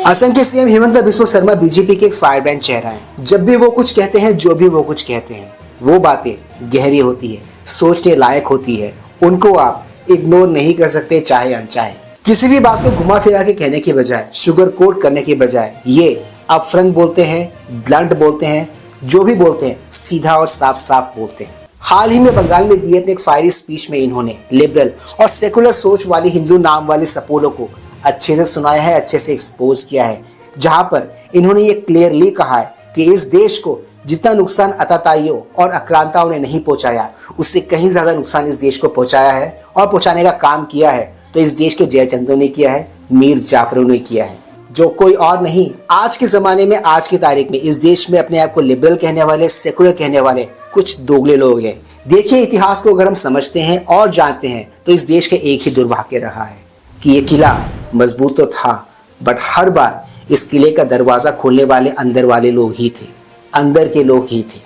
असम के CM Himanta Biswa Sharma BJP के एक फायरब्रांड चेहरा है। जब भी वो कुछ कहते हैं, जो भी वो कुछ कहते हैं, वो बातें गहरी होती है, सोचने लायक होती है। उनको आप इग्नोर नहीं कर सकते, चाहे अनचाहे। किसी भी बात को घुमा फिरा के कहने के बजाय, शुगर कोट करने के बजाय, ये अपफ्रंट बोलते हैं, ब्लंट बोलते हैं, जो भी बोलते हैं सीधा और साफ साफ बोलते हैं। हाल ही में बंगाल में दिए अपने एक फायरी स्पीच में इन्होंने लिबरल और सेकुलर सोच वाली हिंदू नाम वाले सपोलों को अच्छे से सुनाया है, अच्छे से एक्सपोज किया है, जहां पर इन्होंने ये क्लियरली कहा है कि इस देश को जितना नुकसान अताताइयों और आक्रांताओं ने नहीं पहुंचाया, उससे कहीं ज्यादा नुकसान इस देश को पहुंचाया है और पहुंचाने का काम किया है तो इस देश के जयचंदों ने किया है, मीर जाफरों ने किया है, जो कोई और नहीं। आज के जमाने में, आज की तारीख में इस देश में अपने आप को लिबरल कहने वाले, सेकुलर कहने वाले कुछ दोगले लोग हैं। देखिए, इतिहास को अगर हम समझते हैं और जानते हैं तो इस देश का एक ही दुर्भाग्य रहा है कि ये किला मजबूत तो था, बट हर बार इस किले का दरवाजा खोलने वाले अंदर वाले लोग ही थे, अंदर के लोग ही थे।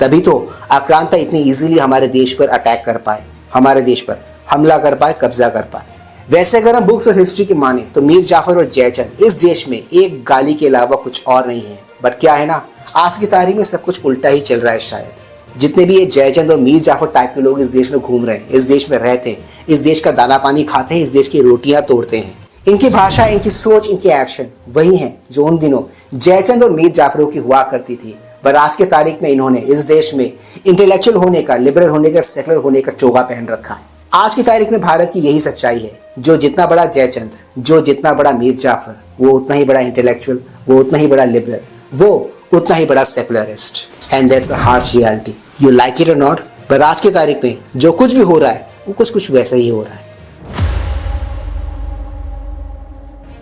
तभी तो आक्रांता इतनी इजीली हमारे देश पर अटैक कर पाए, हमारे देश पर हमला कर पाए, कब्जा कर पाए। वैसे अगर हम बुक्स और हिस्ट्री की माने तो मीर जाफर और जयचंद इस देश में एक गाली के अलावा कुछ और नहीं है। बट क्या है ना, आज की तारीख में सब कुछ उल्टा ही चल रहा है। शायद जितने भी ये जयचंद और मीर जाफर टाइप के लोग इस देश में घूम रहे हैं, इस देश में रहते हैं, इस देश का दाना पानी खाते हैं, इस देश की रोटियां तोड़ते हैं, इनकी भाषा, इनकी सोच, इनके एक्शन वही हैं जो उन दिनों जयचंद और मीर जाफरों की हुआ करती थी। पर आज के तारीख में इन्होंने इस देश में इंटेलेक्चुअल होने का, लिबरल होने का, सेकुलर होने का चोगा पहन रखा है। आज की तारीख में भारत की यही सच्चाई है। जो जितना बड़ा जयचंद, जो जितना बड़ा मीर जाफर, वो उतना ही बड़ा इंटेलेक्चुअल, वो उतना ही बड़ा लिबरल, वो उतना ही बड़ा secularist. And that's a harsh reality, you like it और नॉट। पर आज की तारीख में जो कुछ भी हो रहा है वो कुछ वैसा ही हो रहा है।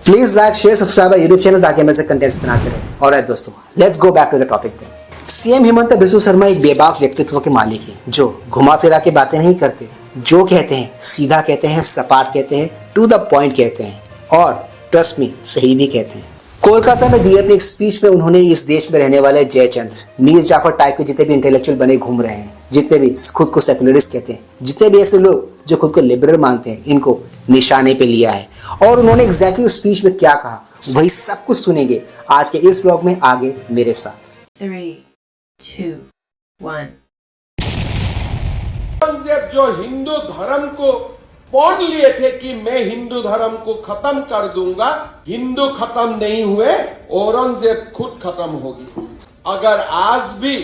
Please like, share, subscribe YouTube channel ताकि हम ऐसे कंटेंट्स बनाते रहे। ऑलराइट दोस्तों, let's go back to the topic then. CM Himanta Biswa Sarma एक बेबाक व्यक्तित्व के मालिक हैं, जो घुमा फिरा के बातें नहीं करते, जो कहते हैं सीधा कहते हैं, सपाट कहते हैं, टू द पॉइंट कहते हैं और ट्रस्ट मी, सही भी कहते हैं। कोलकाता में दिए अपने एक स्पीच में उन्होंने इस देश में रहने वाले जयचंद, मीर जाफर टाइप के जितने भी इंटेलेक्चुअल बने घूम रहे हैं, जितने भी खुद को सेकुलरिस्ट कहते हैं, जितने भी ऐसे लोग जो खुद को लिबरल मानते हैं, इनको निशाने पे लिया है। और उन्होंने एग्जैक्टली उस स्पीच में क्या कहा, वही सब कुछ सुनेंगे आज के इस व्लॉग में। आगे मेरे साथ 3, 2, 1। औरंगजेब जो हिंदू धर्म को पौन लिए थे कि मैं हिंदू धर्म को खत्म कर दूंगा, हिंदू खत्म नहीं हुए, औरंगजेब खुद खत्म होगी। अगर आज भी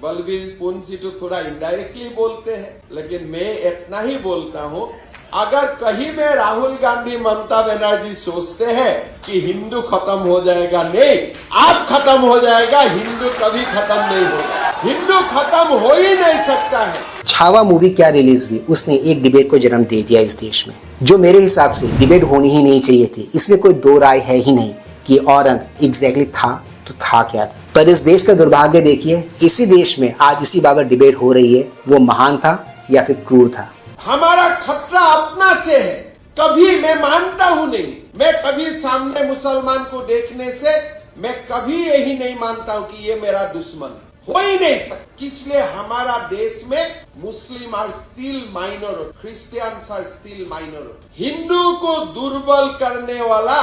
बलबीर पुंसी तो थोड़ा इनडायरेक्टली बोलते हैं, लेकिन मैं इतना ही बोलता हूं, अगर कहीं में राहुल गांधी, ममता बनर्जी सोचते हैं कि हिंदू खत्म हो जाएगा, नहीं, आप खत्म हो जाएगा, हिंदू कभी खत्म नहीं होगा, हिंदू खत्म हो ही नहीं सकता है। छावा मूवी क्या रिलीज हुई, उसने एक डिबेट को जन्म दे दिया इस देश में, जो मेरे हिसाब से डिबेट होनी ही नहीं चाहिए थी। इसमें कोई दो राय है ही नहीं कि औरंग एग्जैक्टली था तो था क्या था। पर इस देश का दुर्भाग्य देखिए, इसी देश में आज इसी बाबत डिबेट हो रही है, वो महान था या फिर क्रूर था। हमारा खतरा अपना से है। कभी मैं मानता हूं नहीं, मैं कभी सामने मुसलमान को देखने से मैं कभी यही नहीं मानता हूं कि ये मेरा दुश्मन हो ही नहीं सकता। इसलिए हमारा देश में Muslim are still minor, Christians are still minor. Hindu को दुर्बल करने वाला,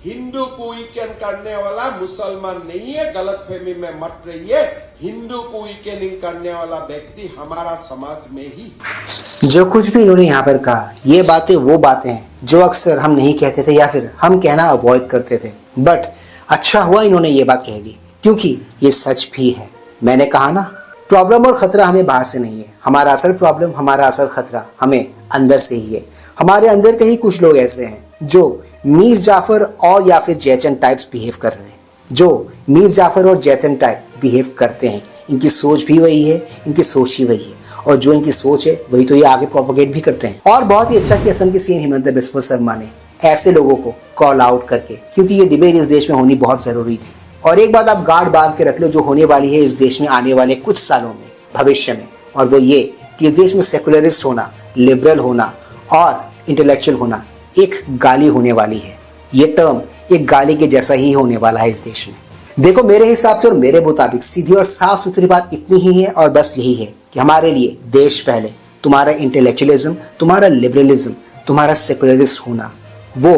हिंदू को वीकेंड करने वाला मुसलमान नहीं है, गलतफहमी में मत रहिए। हिंदू को वीकेंडिंग करने वाला व्यक्ति हमारा समाज में ही। जो कुछ भी इन्होंने यहाँ पर कहा, ये बातें वो बातें हैं जो अक्सर हम नहीं कहते थे या फिर हम कहना अवॉइड करते थे। बट अच्छा हुआ इन्होंने ये बात कह दी, क्योंकि ये सच भी है। मैंने कहा ना, प्रॉब्लम और खतरा हमें बाहर से नहीं है, हमारा असल प्रॉब्लम, हमारा असल खतरा हमें अंदर से ही है। हमारे अंदर के ही कुछ लोग ऐसे हैं जो मीर जाफर और या फिर जयचंद टाइप्स बिहेव कर रहे हैं, जो मीर जाफर और जयचंद टाइप बिहेव करते हैं। इनकी सोच भी वही है, इनकी सोच ही वही है, और जो इनकी सोच है वही तो ये आगे प्रोपोगेट भी करते हैं। और बहुत ही अच्छा कि असम के सीएम हिमंता बिस्वा शर्मा ने ऐसे लोगों को कॉल आउट करके, क्योंकि ये डिबेट इस देश में होनी बहुत जरूरी थी। और एक बात आप गार्ड बांध के रख लो, जो होने वाली है इस देश में आने वाले कुछ सालों में, भविष्य में, और वो ये कि इस देश में सेकुलरिस्ट होना, लिबरल होना और इंटेलेक्चुअल होना एक गाली होने वाली है। ये टर्म एक गाली के जैसा ही होने वाला है इस देश में। देखो, मेरे हिसाब से और मेरे मुताबिक सीधी और साफ सुथरी बात इतनी ही है और बस यही है कि हमारे लिए देश पहले, तुम्हारा इंटेलेक्चुअलिज्म, तुम्हारा लिबरलिज्म, तुम्हारा सेकुलरिस्ट होना वो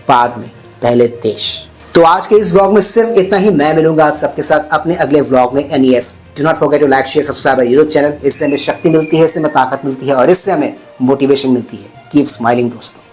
बाद में, पहले देश। तो आज के इस व्लॉग में सिर्फ इतना ही। मैं मिलूंगा आप सबके साथ अपने अगले व्लॉग में। And yes, do not forget to like share subscribe our YouTube channel. इससे हमें शक्ति मिलती है, इससे हमें ताकत मिलती है और इससे हमें मोटिवेशन मिलती है। कीप स्माइलिंग दोस्तों।